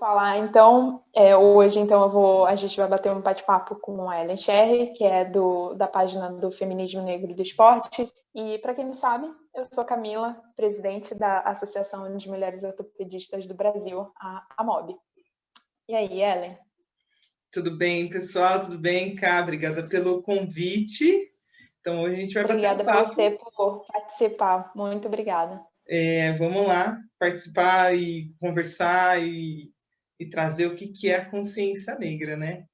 falar. Então, hoje a gente vai bater um bate-papo com a Ellen Sherry, que é da página do Feminismo Negro do Esporte. E, para quem não sabe, eu sou Camila, presidente da Associação de Mulheres Ortopedistas do Brasil, a AMOB. E aí, Ellen? Tudo bem, pessoal? Tudo bem, Cá? Obrigada pelo convite. Então, hoje a gente vai bater um papo. Obrigada por participar. Muito obrigada. Vamos lá participar e conversar e trazer o que é a consciência negra, né?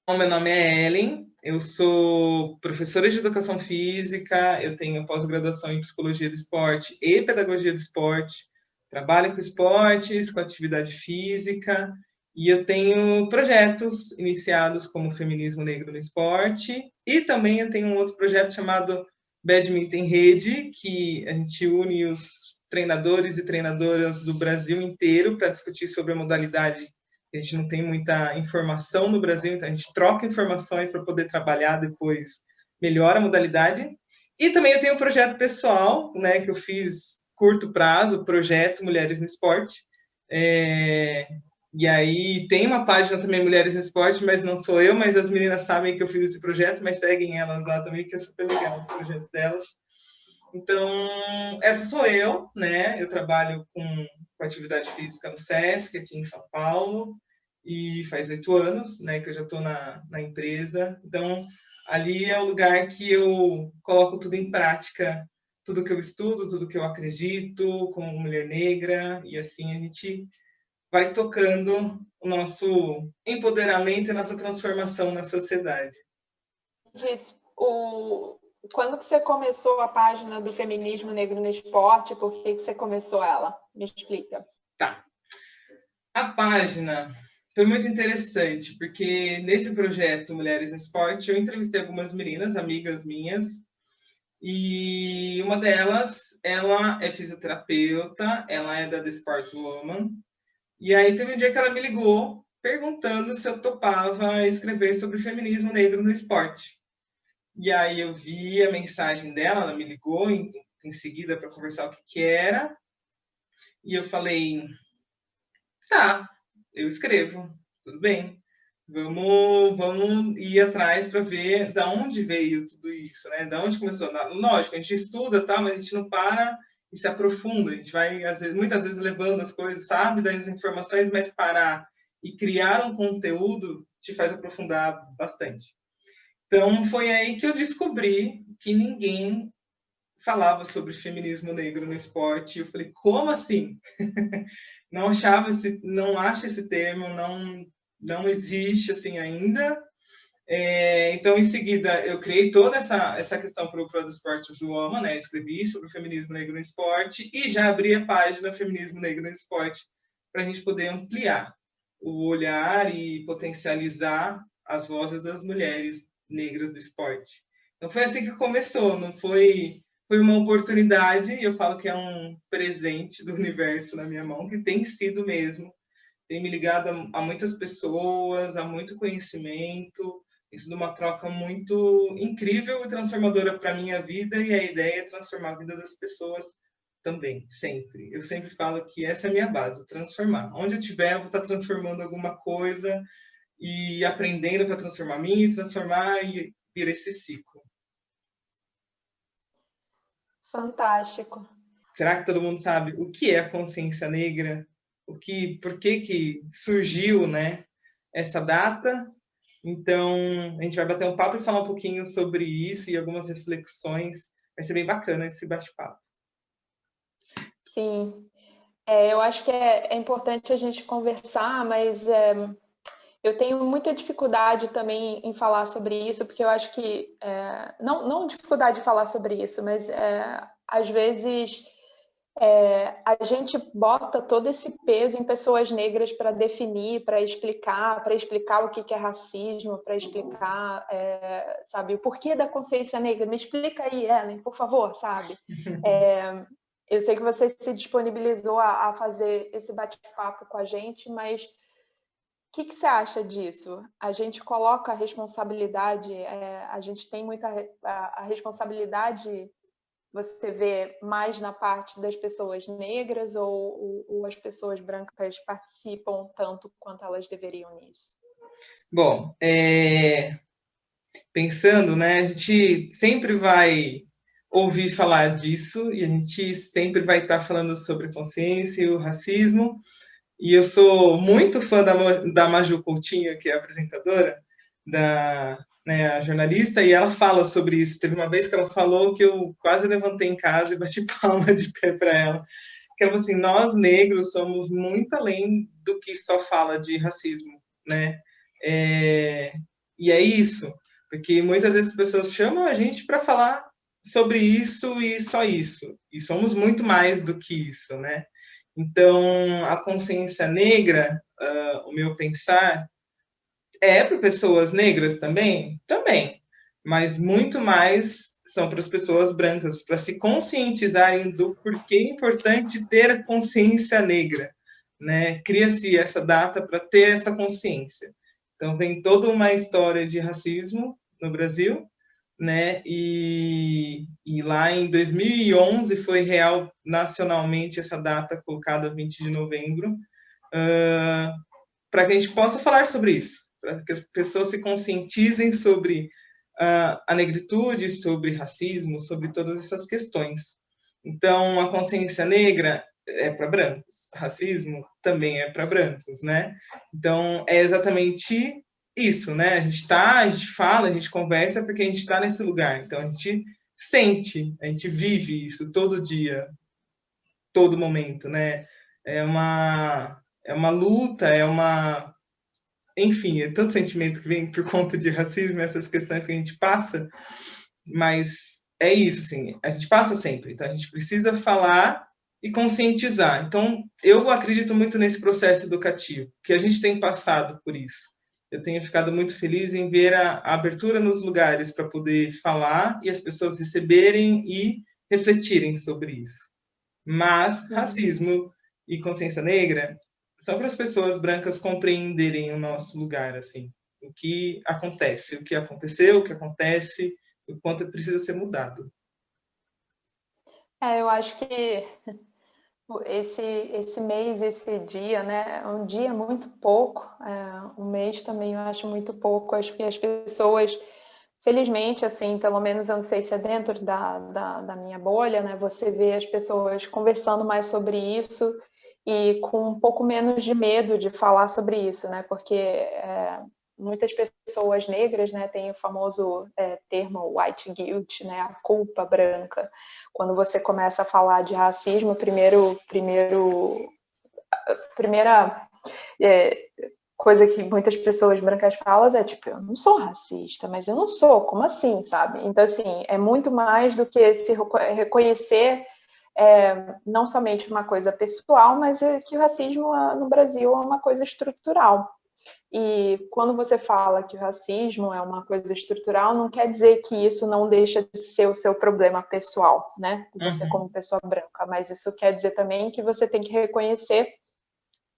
Bom, meu nome é Ellen, eu sou professora de educação física, eu tenho pós-graduação em psicologia do esporte e pedagogia do esporte, trabalho com esportes, com atividade física, e eu tenho projetos iniciados como Feminismo Negro no Esporte, e também eu tenho um outro projeto chamado Badminton em Rede, que a gente une os treinadores e treinadoras do Brasil inteiro para discutir sobre a modalidade. A gente não tem muita informação no Brasil, então a gente troca informações para poder trabalhar depois melhor a modalidade. E também eu tenho um projeto pessoal, né, que eu fiz curto prazo, o projeto Mulheres no Esporte. E aí tem uma página também, Mulheres no Esporte, mas não sou eu, mas as meninas sabem que eu fiz esse projeto, mas seguem elas lá também, que é super legal o projeto delas. Então, essa sou eu, né? Eu trabalho com atividade física no SESC, aqui em São Paulo, e faz 8 anos, né, que eu já estou na empresa. Então, ali é o lugar que eu coloco tudo em prática, tudo que eu estudo, tudo que eu acredito, como mulher negra, e assim a gente vai tocando o nosso empoderamento e nossa transformação na sociedade. Quando que você começou a página do Feminismo Negro no Esporte? Por que você começou ela? Me explica. Tá. A página foi muito interessante, porque nesse projeto Mulheres no Esporte, eu entrevistei algumas meninas, amigas minhas, e uma delas, ela é fisioterapeuta, ela é da The Sportswoman, e aí teve um dia que ela me ligou, perguntando se eu topava escrever sobre feminismo negro no esporte. E aí eu vi a mensagem dela, ela me ligou em seguida para conversar o que era, e eu falei, tá, eu escrevo, tudo bem. Vamos ir atrás para ver de onde veio tudo isso, né? De onde começou. Lógico, a gente estuda, tá, mas a gente não para e se aprofunda. A gente vai, muitas vezes, levando as coisas, sabe, das informações, mas parar e criar um conteúdo te faz aprofundar bastante. Então, foi aí que eu descobri que ninguém falava sobre feminismo negro no esporte. Eu falei, como assim? Não acho esse termo, não existe assim ainda. Então, em seguida, eu criei toda essa questão para o Pro do Esporte Joama, né? Escrevi sobre o feminismo negro no esporte e já abri a página Feminismo Negro no Esporte para a gente poder ampliar o olhar e potencializar as vozes das mulheres negras do esporte. Então, foi assim que começou, não foi uma oportunidade, e eu falo que é um presente do universo na minha mão, que tem sido mesmo. Tem me ligado a muitas pessoas, a muito conhecimento, tem sido uma troca muito incrível e transformadora para a minha vida, e a ideia é transformar a vida das pessoas também, sempre. Eu sempre falo que essa é a minha base, transformar. Onde eu estiver, eu vou estar transformando alguma coisa e aprendendo para transformar mim, transformar e vir esse ciclo. Fantástico. Será que todo mundo sabe o que é a consciência negra? Por que surgiu, né, essa data? Então, a gente vai bater um papo e falar um pouquinho sobre isso e algumas reflexões. Vai ser bem bacana esse bate-papo. Sim. Eu acho que é importante a gente conversar, mas eu tenho muita dificuldade também em falar sobre isso, porque eu acho que, não dificuldade de falar sobre isso, mas às vezes a gente bota todo esse peso em pessoas negras para definir, para explicar o que é racismo, para explicar, sabe, o porquê da consciência negra. Me explica aí, Ellen, por favor, sabe? Eu sei que você se disponibilizou a fazer esse bate-papo com a gente, mas o que você acha disso? A gente coloca a responsabilidade, a gente tem muita a responsabilidade você vê mais na parte das pessoas negras ou as pessoas brancas participam tanto quanto elas deveriam nisso? Bom, pensando, né, a gente sempre vai ouvir falar disso e a gente sempre vai estar falando sobre consciência e o racismo. E eu sou muito fã da Maju Coutinho, que é a apresentadora, né, a jornalista, e ela fala sobre isso. Teve uma vez que ela falou que eu quase levantei em casa e bati palma de pé para ela. Que ela falou assim, nós negros somos muito além do que só fala de racismo, né? E é isso, porque muitas vezes as pessoas chamam a gente para falar sobre isso e só isso. E somos muito mais do que isso, né? Então, a consciência negra, o meu pensar, é para pessoas negras também? Também. Mas muito mais são para as pessoas brancas, para se conscientizarem do porquê é importante ter a consciência negra. Né? Cria-se essa data para ter essa consciência. Então, vem toda uma história de racismo no Brasil, né? E lá em 2011 foi real nacionalmente essa data colocada 20 de novembro, para que a gente possa falar sobre isso, para que as pessoas se conscientizem sobre a negritude, sobre racismo, sobre todas essas questões. Então, a consciência negra é para brancos, racismo também é para brancos, né? Então, é exatamente isso, né? A gente fala, a gente conversa porque a gente está nesse lugar. Então, a gente sente, a gente vive isso todo dia, todo momento, né? É uma luta, enfim, é tanto sentimento que vem por conta de racismo, essas questões que a gente passa, mas é isso, assim, a gente passa sempre, então a gente precisa falar e conscientizar. Então, eu acredito muito nesse processo educativo, que a gente tem passado por isso. Eu tenho ficado muito feliz em ver a abertura nos lugares para poder falar e as pessoas receberem e refletirem sobre isso. Mas racismo e consciência negra são para as pessoas brancas compreenderem o nosso lugar, assim, o que acontece, o que aconteceu, o que acontece, o quanto precisa ser mudado. Eu acho que esse mês, esse dia, né? É um dia muito pouco, um mês também eu acho muito pouco. Acho que as pessoas, felizmente, assim, pelo menos eu não sei se é dentro da minha bolha, né? Você vê as pessoas conversando mais sobre isso e com um pouco menos de medo de falar sobre isso, né? Porque muitas pessoas negras, né, têm o famoso termo white guilt, né, a culpa branca. Quando você começa a falar de racismo, primeira coisa que muitas pessoas brancas falam é tipo, eu não sou racista, mas eu não sou, como assim, sabe? Então, assim, é muito mais do que se reconhecer não somente uma coisa pessoal, mas que o racismo no Brasil é uma coisa estrutural. E quando você fala que o racismo é uma coisa estrutural, não quer dizer que isso não deixa de ser o seu problema pessoal, né? Você como pessoa branca, mas isso quer dizer também que você tem que reconhecer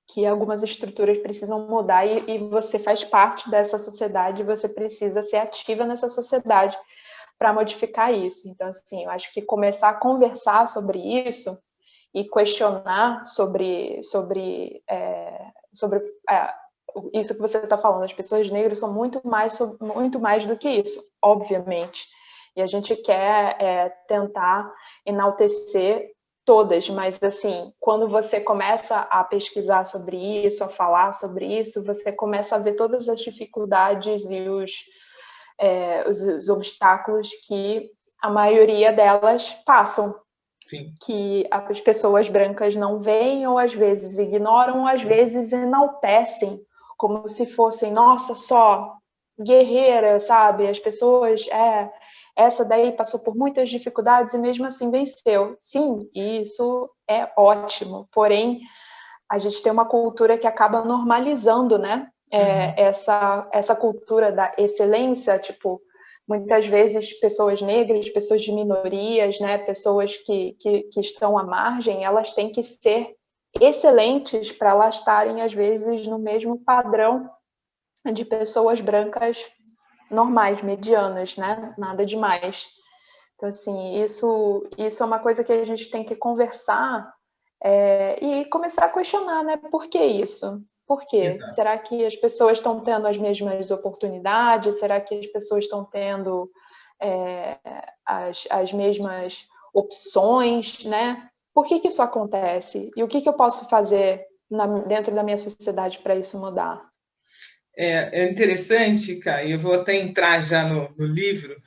que algumas estruturas precisam mudar e você faz parte dessa sociedade, você precisa ser ativa nessa sociedade para modificar isso. Então, assim, eu acho que começar a conversar sobre isso e questionar sobre isso que você está falando. As pessoas negras são muito mais do que isso, obviamente. E a gente quer tentar enaltecer todas, mas assim, quando você começa a pesquisar sobre isso, a falar sobre isso, você começa a ver todas as dificuldades e os obstáculos que a maioria delas passam. Sim. Que as pessoas brancas não veem, ou às vezes ignoram, ou às vezes enaltecem, como se fossem, nossa, só guerreira, sabe? As pessoas, essa daí passou por muitas dificuldades e mesmo assim venceu. Sim, isso é ótimo, porém, a gente tem uma cultura que acaba normalizando, né? Essa cultura da excelência, tipo, muitas vezes pessoas negras, pessoas de minorias, né, pessoas que estão à margem, elas têm que ser excelentes para elas estarem, às vezes, no mesmo padrão de pessoas brancas normais, medianas, né? Nada demais. Então, assim, isso é uma coisa que a gente tem que conversar e começar a questionar, né? Por que isso? Por quê? Exato. Será que as pessoas estão tendo as mesmas oportunidades? Será que as pessoas estão tendo as mesmas opções, né? Por que isso acontece? E o que eu posso fazer dentro da minha sociedade para isso mudar? É interessante, Kai, eu vou até entrar já no livro,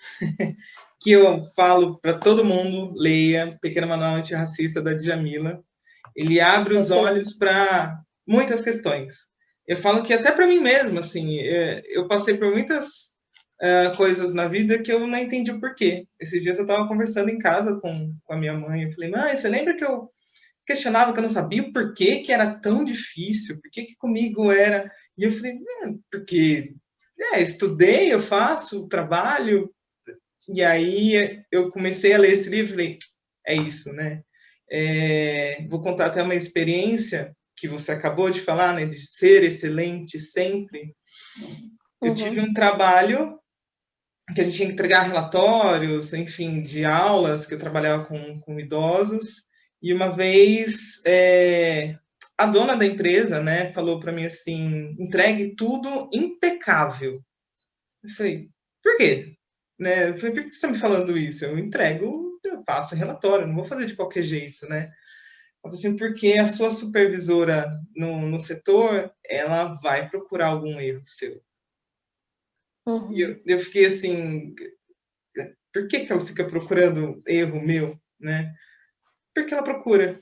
que eu falo para todo mundo, leia Pequeno Manual Antirracista, da Djamila. Ele abre os olhos Excelente. para muitas questões. Eu falo que até para mim mesma, assim, eu passei por muitas coisas na vida que eu não entendi o porquê. Esses dias eu estava conversando em casa com a minha mãe, eu falei, mãe, você lembra que eu questionava que eu não sabia o porquê que era tão difícil, por que comigo era. E eu falei, porque estudei, eu faço, trabalho. E aí eu comecei a ler esse livro e falei, é isso, né? Vou contar até uma experiência que você acabou de falar, né, de ser excelente sempre. Eu tive um trabalho que a gente tinha que entregar relatórios, enfim, de aulas, que eu trabalhava com idosos, e uma vez a dona da empresa, né, falou para mim assim, entregue tudo impecável. Eu falei, por quê? Né? Eu falei, por que você está me falando isso? Eu entrego, eu passo relatório, não vou fazer de qualquer jeito, né? Eu falei assim, porque a sua supervisora no setor, ela vai procurar algum erro seu. E Uhum. eu fiquei assim, por que ela fica procurando erro meu, né? Porque ela procura.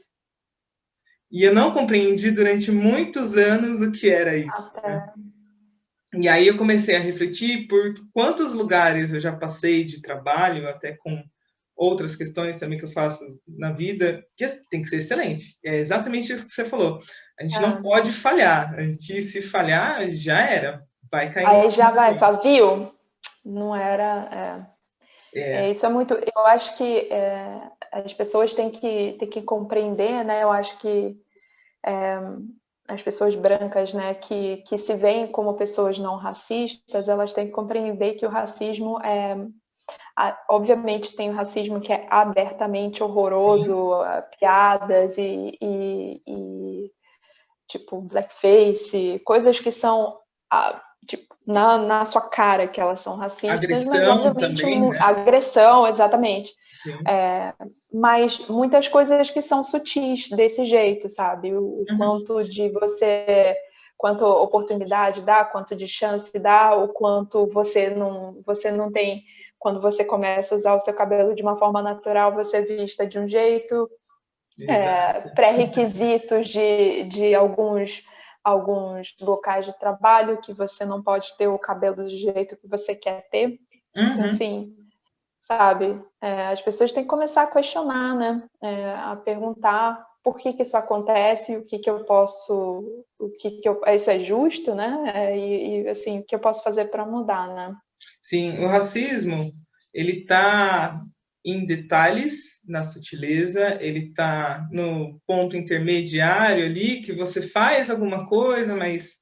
E eu não compreendi durante muitos anos o que era isso, né? Até. E aí eu comecei a refletir por quantos lugares eu já passei de trabalho, até com outras questões também que eu faço na vida, que tem que ser excelente. É exatamente isso que você falou. A gente não É. pode falhar. A gente, se falhar, já era. Vai cair em Aí cima já da vai, fala, gente. viu? Não era. É, Isso é muito. Eu acho que as pessoas têm que compreender, né? Eu acho que as pessoas brancas, né, que se veem como pessoas não racistas, elas têm que compreender que o racismo obviamente tem o racismo que é abertamente sim. horroroso, piadas e tipo blackface, coisas que são tipo, na sua cara que elas são racistas, mas Agressão obviamente também, né? agressão, exatamente. Sim. Mas muitas coisas que são sutis desse jeito, sabe? O Uhum. quanto de você, quanto oportunidade dá, quanto de chance dá, o quanto você não tem. Quando você começa a usar o seu cabelo de uma forma natural, você vista de um jeito, Exato. pré-requisitos de alguns locais de trabalho que você não pode ter o cabelo do jeito que você quer ter. Então, Uhum. assim, sabe, as pessoas têm que começar a questionar, né? A perguntar por que isso acontece, isso é justo, né? E assim, o que eu posso fazer para mudar, né? Sim, o racismo, ele está em detalhes, na sutileza, ele está no ponto intermediário ali, que você faz alguma coisa, mas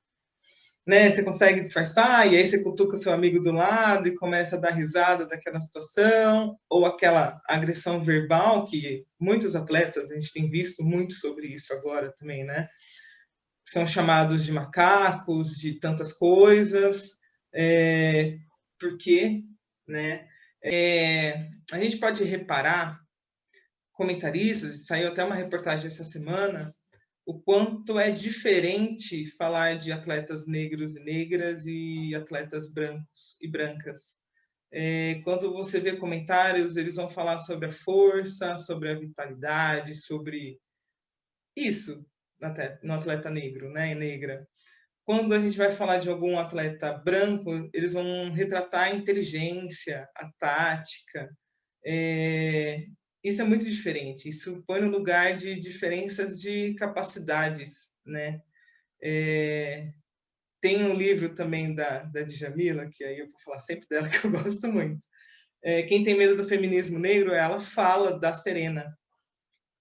né, você consegue disfarçar, e aí você cutuca seu amigo do lado e começa a dar risada daquela situação, ou aquela agressão verbal, que muitos atletas, a gente tem visto muito sobre isso agora também, né? São chamados de macacos, de tantas coisas, porque, né? A gente pode reparar, comentaristas, saiu até uma reportagem essa semana, o quanto é diferente falar de atletas negros e negras e atletas brancos e brancas. Quando você vê comentários, eles vão falar sobre a força, sobre a vitalidade, sobre isso no atleta negro, né, e negra. Quando a gente vai falar de algum atleta branco, eles vão retratar a inteligência, a tática. Isso é muito diferente. Isso põe no lugar de diferenças de capacidades, né? Tem um livro também da Djamila, que aí eu vou falar sempre dela, que eu gosto muito. Quem tem medo do feminismo negro, ela fala da Serena,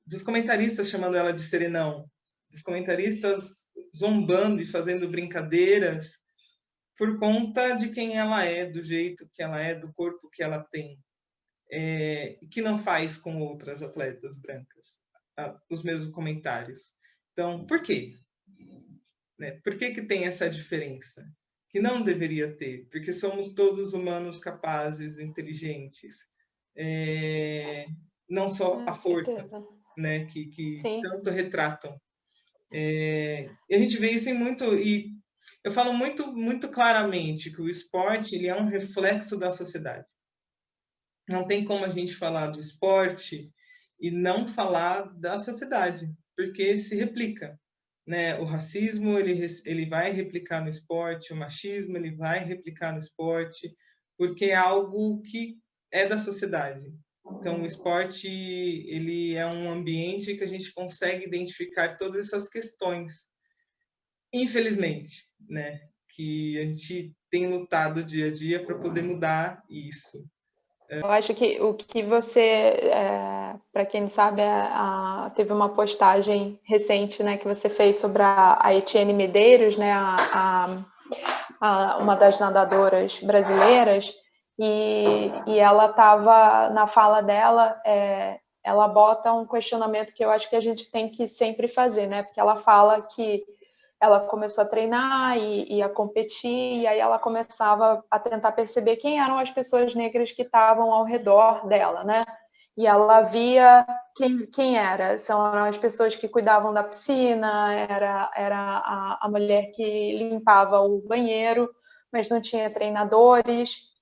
dos comentaristas chamando ela de Serenão, dos comentaristas zombando e fazendo brincadeiras por conta de quem ela é, do jeito que ela é, do corpo que ela tem. que não faz com outras atletas brancas os mesmos comentários. Então, por quê? Né? Por que tem essa diferença? Que não deveria ter, porque somos todos humanos capazes, inteligentes. Não só a força, né, que tanto retratam. E a gente vê isso em muito... E eu falo muito claramente que o esporte ele é um reflexo da sociedade. Não tem como a gente falar do esporte e não falar da sociedade, porque se replica. Né? O racismo ele vai replicar no esporte, o machismo ele vai replicar no esporte, porque é algo que é da sociedade. Então, o esporte ele é um ambiente que a gente consegue identificar todas essas questões. Infelizmente, né? Que a gente tem lutado dia a dia para poder mudar isso. Eu acho que o que você, para quem não sabe, teve uma postagem recente, né, que você fez sobre a Etienne Medeiros, né, uma das nadadoras brasileiras, e ela estava, na fala dela, ela bota um questionamento que eu acho que a gente tem que sempre fazer, né, porque ela fala que ela começou a treinar e a competir, e aí ela começava a tentar perceber quem eram as pessoas negras que estavam ao redor dela, né? E ela via quem era. São as pessoas que cuidavam da piscina, era a mulher que limpava o banheiro, mas não tinha treinadores,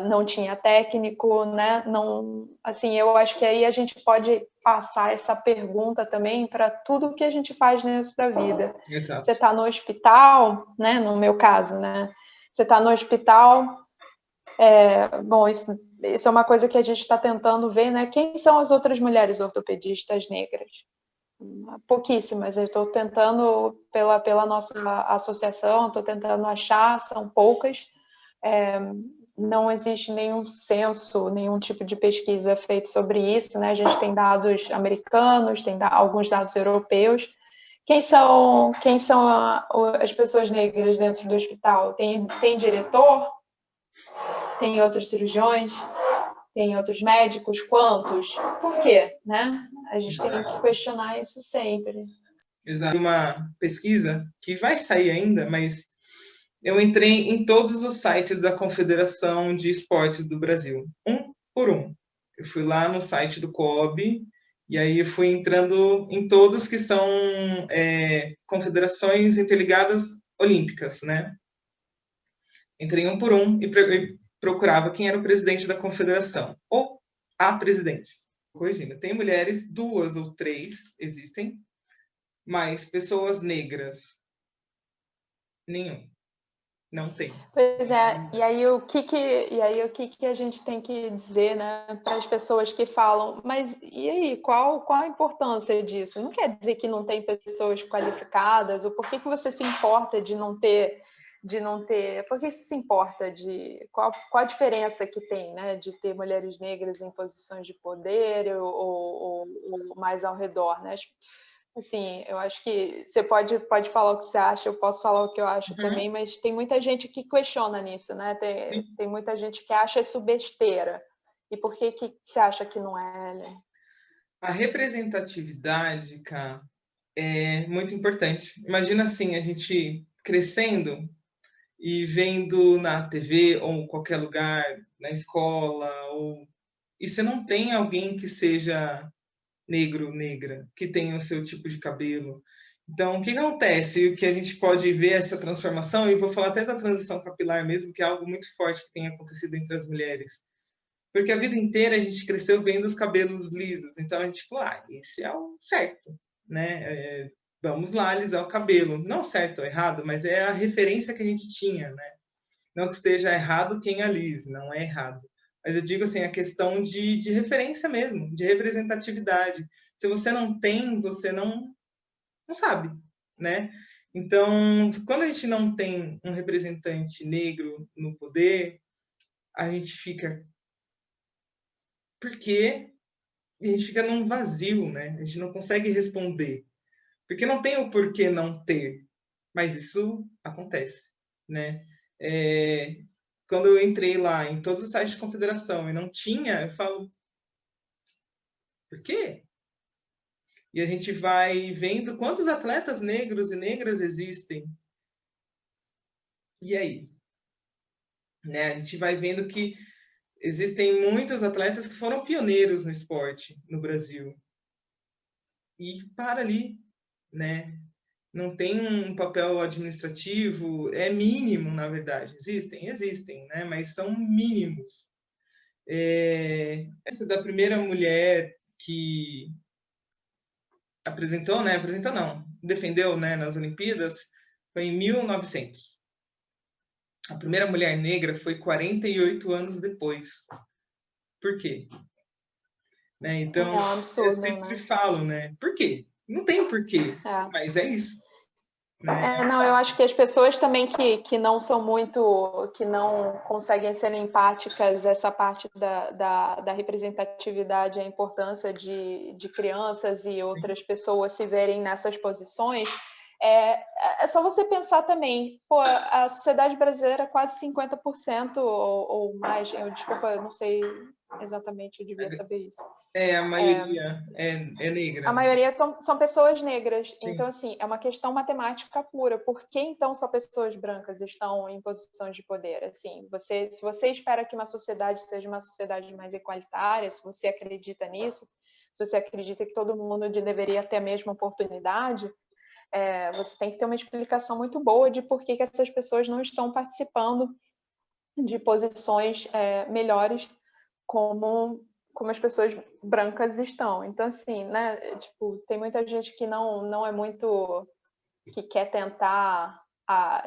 não tinha técnico, né? Não, assim, eu acho que aí a gente pode passar essa pergunta também para tudo que a gente faz dentro da vida. Exato. Você está no hospital, né? No meu caso, né? Você está no hospital. Bom, isso é uma coisa que a gente está tentando ver, né? Quem são as outras mulheres ortopedistas negras? Pouquíssimas. Eu estou tentando, pela nossa associação, estou tentando achar, são poucas. Não existe nenhum censo, nenhum tipo de pesquisa feito sobre isso, né? A gente tem dados americanos, tem alguns dados europeus. Quem são as pessoas negras dentro do hospital? Tem diretor? Tem outros cirurgiões? Tem outros médicos? Quantos? Por quê? Né? A gente tem que questionar isso sempre. Exato. Uma pesquisa que vai sair ainda, mas eu entrei em todos os sites da Confederação de Esportes do Brasil, um por um. Eu fui lá no site do COB, e aí eu fui entrando em todos que são confederações interligadas olímpicas, né? Entrei um por um e procurava quem era o presidente da confederação, ou a presidente. Corrigindo, tem mulheres, 2 ou 3 existem, mas pessoas negras, nenhum. Não tem. Pois é, e aí o que a gente tem que dizer, né, para as pessoas que falam, mas e aí, qual a importância disso? Não quer dizer que não tem pessoas qualificadas, ou por que você se importa de não ter, por que você se importa qual a diferença que tem, né, de ter mulheres negras em posições de poder ou mais ao redor, né? Assim, eu acho que você pode falar o que você acha, eu posso falar o que eu acho também, mas tem muita gente que questiona nisso, né? Tem muita gente que acha isso besteira. E por que você acha que não é, Ellen? A representatividade, cara, é muito importante. Imagina assim, a gente crescendo e vendo na TV ou em qualquer lugar, na escola, e você não tem alguém que seja negro, negra, que tenha o seu tipo de cabelo. Então, o que acontece? O que a gente pode ver essa transformação, e vou falar até da transição capilar mesmo, que é algo muito forte que tem acontecido entre as mulheres. Porque a vida inteira a gente cresceu vendo os cabelos lisos. Então, a gente falou, esse é o certo, né? Vamos lá alisar o cabelo. Não certo ou errado, mas é a referência que a gente tinha, né? Não que esteja errado quem alise, não é errado. Mas eu digo assim, a questão de referência mesmo, de representatividade. Se você não tem, você não sabe, né? Então, quando a gente não tem um representante negro no poder, a gente fica... Por quê? E a gente fica num vazio, né? A gente não consegue responder. Porque não tem o porquê não ter. Mas isso acontece, né? quando eu entrei lá em todos os sites de confederação e não tinha, eu falo, por quê? E a gente vai vendo quantos atletas negros e negras existem. E aí? Né? A gente vai vendo que existem muitos atletas que foram pioneiros no esporte no Brasil. E para ali, né? Não tem um papel administrativo, é mínimo, na verdade. Existem, né? Mas são mínimos. Essa da primeira mulher que apresentou, né? Apresentou não, defendeu, né, nas Olimpíadas, foi em 1900. A primeira mulher negra foi 48 anos depois. Por quê? Né? Então, É um absurdo, eu sempre né? falo, né? Por quê? Não tem porquê, mas é isso. Né? Não, eu acho que as pessoas também que não são muito, que não conseguem ser empáticas, essa parte da representatividade, a importância de crianças e outras pessoas se verem nessas posições, é só você pensar também, pô, a sociedade brasileira é quase 50% ou mais, desculpa, eu não sei exatamente, eu devia saber isso. A maioria é negra. A maioria são pessoas negras. Sim. Então, assim, é uma questão matemática pura. Por que, então, só pessoas brancas estão em posições de poder? Assim, se você espera que uma sociedade seja uma sociedade mais igualitária, se você acredita nisso, se você acredita que todo mundo deveria ter a mesma oportunidade, você tem que ter uma explicação muito boa de por que essas pessoas não estão participando de posições melhores como as pessoas brancas estão. Então, assim, né, tipo, tem muita gente que não é muito, que quer tentar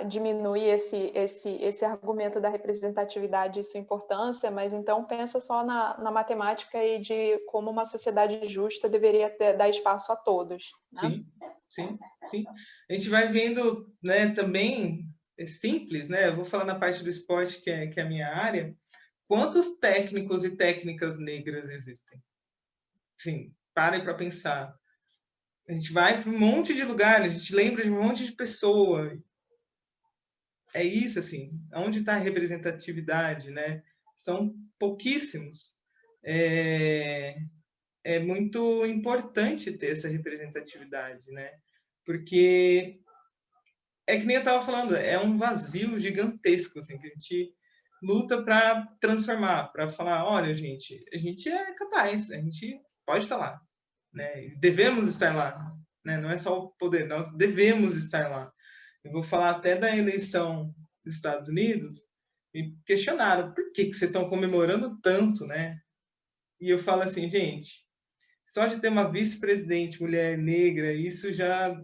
diminuir esse argumento da representatividade e sua importância, mas então pensa só na matemática e de como uma sociedade justa deveria dar espaço a todos. Né? Sim. A gente vai vendo, né, também, é simples, né? Eu vou falar na parte do esporte, que é a minha área. Quantos técnicos e técnicas negras existem? Sim, parem para pensar. A gente vai para um monte de lugares, a gente lembra de um monte de pessoa. É isso, assim, onde está a representatividade, né? São pouquíssimos. É muito importante ter essa representatividade, né? Porque é que nem eu estava falando, é um vazio gigantesco, assim, que a gente luta para transformar, para falar, olha, gente, a gente é capaz, a gente pode estar lá, né? Devemos estar lá, né? Não é só o poder, nós devemos estar lá. Eu vou falar até da eleição dos Estados Unidos, me questionaram por que vocês estão comemorando tanto, né? E eu falo assim, gente, só de ter uma vice-presidente mulher negra, isso já,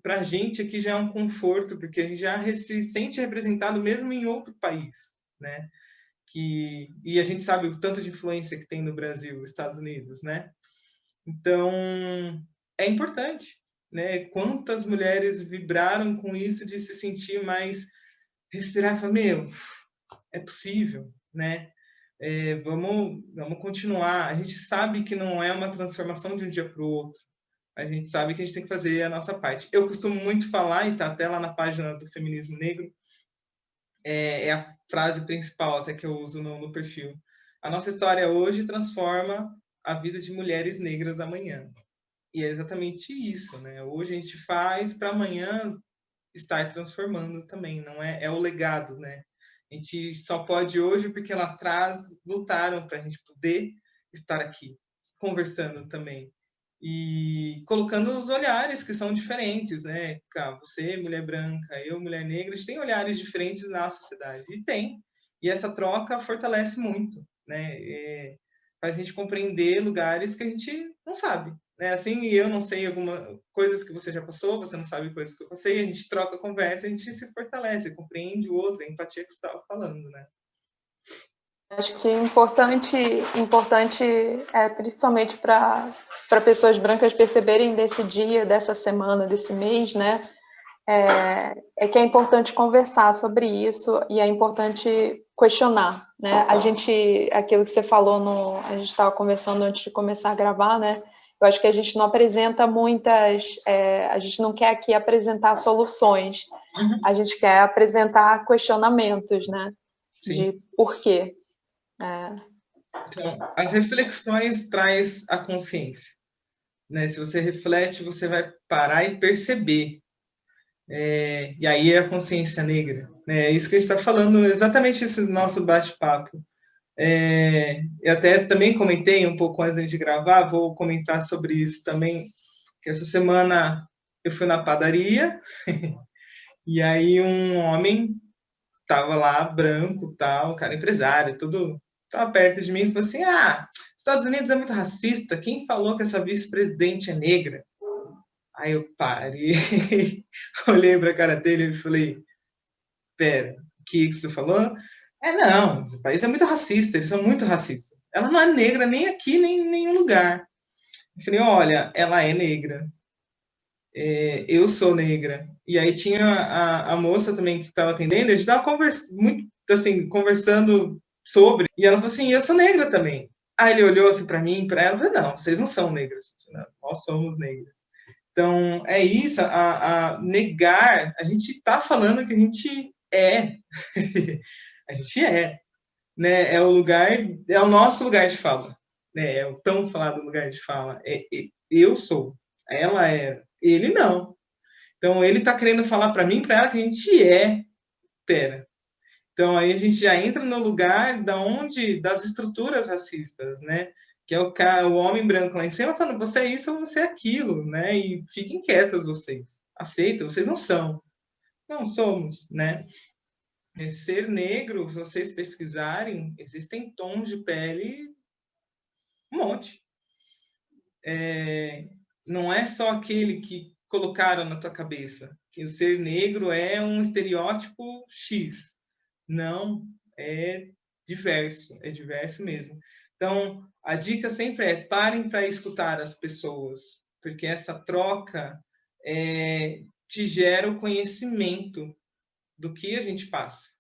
para a gente aqui, já é um conforto, porque a gente já se sente representado mesmo em outro país, né? E a gente sabe o tanto de influência que tem no Brasil, Estados Unidos, né? Então, é importante, né? Quantas mulheres vibraram com isso de se sentir mais, respirar e falar, meu, é possível, né? Vamos continuar. A gente sabe que não é uma transformação de um dia para o outro. A gente sabe que a gente tem que fazer a nossa parte. Eu costumo muito falar, e está até lá na página do Feminismo Negro, é a frase principal até que eu uso no perfil. A nossa história hoje transforma a vida de mulheres negras amanhã. E é exatamente isso, né? Hoje a gente faz para amanhã estar transformando também, não é o legado, né? A gente só pode hoje porque lá atrás lutaram para a gente poder estar aqui, conversando também. E colocando os olhares que são diferentes, né? Você, mulher branca, eu, mulher negra, a gente tem olhares diferentes na sociedade. E tem. E essa troca fortalece muito, né? Para a gente compreender lugares que a gente não sabe. Né? Assim, eu não sei algumas coisas que você já passou, você não sabe coisas que eu passei, a gente troca conversa, a gente se fortalece, compreende o outro, a empatia que você estava falando, né? Acho que importante principalmente para pessoas brancas perceberem desse dia, dessa semana, desse mês, né? Que é importante conversar sobre isso e é importante questionar, né? Aquilo que você falou, a gente estava conversando antes de começar a gravar, né? Eu acho que a gente não apresenta a gente não quer aqui apresentar soluções, a gente quer apresentar questionamentos, né? de por quê. Então, as reflexões traz a consciência, né? Se você reflete, você vai parar e perceber. E aí é a consciência negra, né? É isso que a gente está falando, exatamente esse nosso bate-papo. Eu até também comentei um pouco antes de gravar, vou comentar sobre isso também, que essa semana eu fui na padaria e aí um homem tava lá, branco, tal, cara empresário, tudo, tava perto de mim e falou assim, Estados Unidos é muito racista, quem falou que essa vice-presidente é negra? Aí eu parei, olhei pra cara dele e falei, pera, o que você falou? Não, esse país é muito racista, eles são muito racistas. Ela não é negra nem aqui, nem em nenhum lugar. Eu falei, olha, ela é negra. Eu sou negra. E aí tinha a moça também que estava atendendo, a gente estava muito assim, conversando sobre, e ela falou assim, eu sou negra também. Aí ele olhou assim para mim, para ela, e falou, não, vocês não são negras, nós somos negras. Então, é isso, a negar, a gente está falando que a gente é. A gente é, né? É o nosso lugar de fala, né? É o tão falado lugar de fala. Eu sou, ela é, ele não. Então ele está querendo falar para mim, para ela que a gente é. Pera. Então aí a gente já entra no lugar das estruturas racistas, né? Que é o homem branco lá em cima falando, você é isso ou você é aquilo, né? E fiquem quietas vocês. Aceitam, vocês não são. Não somos, né? Ser negro, se vocês pesquisarem, existem tons de pele um monte. Não é só aquele que colocaram na tua cabeça, que o ser negro é um estereótipo X. Não, é diverso mesmo. Então, a dica sempre é parem para escutar as pessoas, porque essa troca te gera o conhecimento do que a gente passa.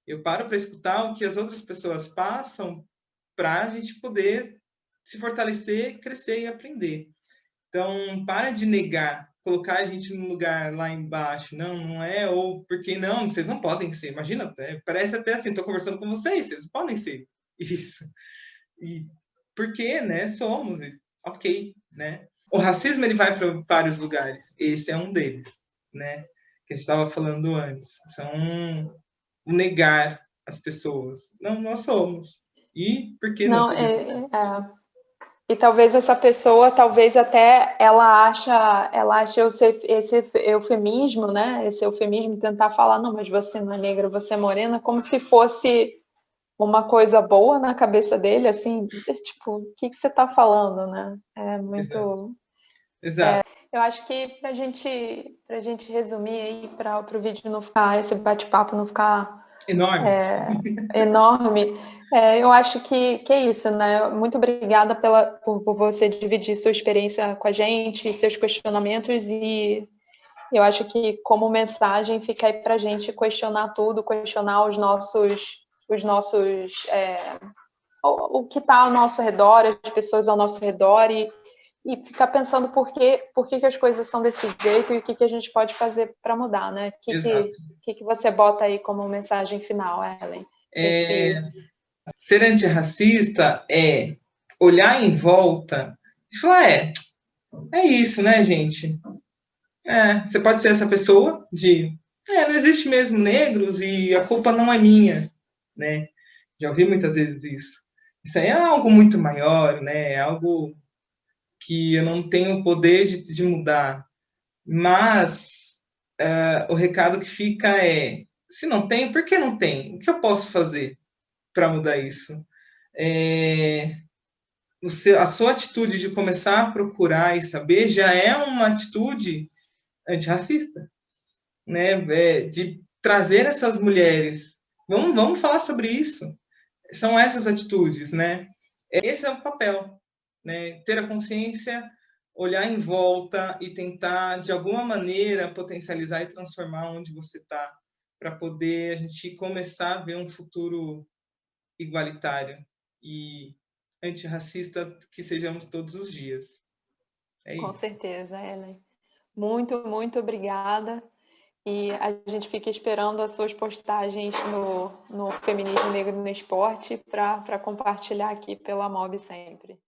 Eu paro para escutar o que as outras pessoas passam para a gente poder se fortalecer, crescer e aprender. Então, para de negar, colocar a gente num lugar lá embaixo. Não, não é, ou porque não, vocês não podem ser. Imagina, parece até assim, estou conversando com vocês podem ser isso. E porque, né, somos, ok, né? O racismo, ele vai para vários lugares. Esse é um deles, né? Que a gente estava falando antes. São negar as pessoas. Não, nós somos. E por que não Não, podemos ser? E talvez essa pessoa, talvez até ela acha esse eufemismo, né? Esse eufemismo tentar falar, não, mas você não é negra, você é morena, como se fosse uma coisa boa na cabeça dele, assim, tipo, o que você está falando, né? É muito. Exato. Eu acho que para gente resumir aí, para o vídeo não ficar, esse bate-papo não ficar Enorme. enorme, eu acho que é isso, né? Muito obrigada por você dividir sua experiência com a gente, seus questionamentos, e eu acho que como mensagem fica aí para a gente questionar tudo, questionar o que está ao nosso redor, as pessoas ao nosso redor, e ficar pensando por que as coisas são desse jeito e o que a gente pode fazer para mudar, né? Exato. Que você bota aí como mensagem final, Ellen? Ser antirracista é olhar em volta e falar, é isso, né, gente? Você pode ser essa pessoa não existe mesmo negros e a culpa não é minha, né? Já ouvi muitas vezes isso. Isso aí é algo muito maior, né? É algo que eu não tenho o poder de mudar. Mas o recado que fica é, se não tem, por que não tem? O que eu posso fazer para mudar isso? A sua atitude de começar a procurar e saber já é uma atitude antirracista, né? De trazer essas mulheres. Vamos falar sobre isso. São essas atitudes, né? Esse é o papel, né? Ter a consciência, olhar em volta e tentar, de alguma maneira, potencializar e transformar onde você está, para poder a gente começar a ver um futuro igualitário e antirracista que sejamos todos os dias. É Com isso. certeza, Ellen. Muito, muito obrigada. E a gente fica esperando as suas postagens no Feminismo Negro no Esporte para compartilhar aqui pela MOB sempre.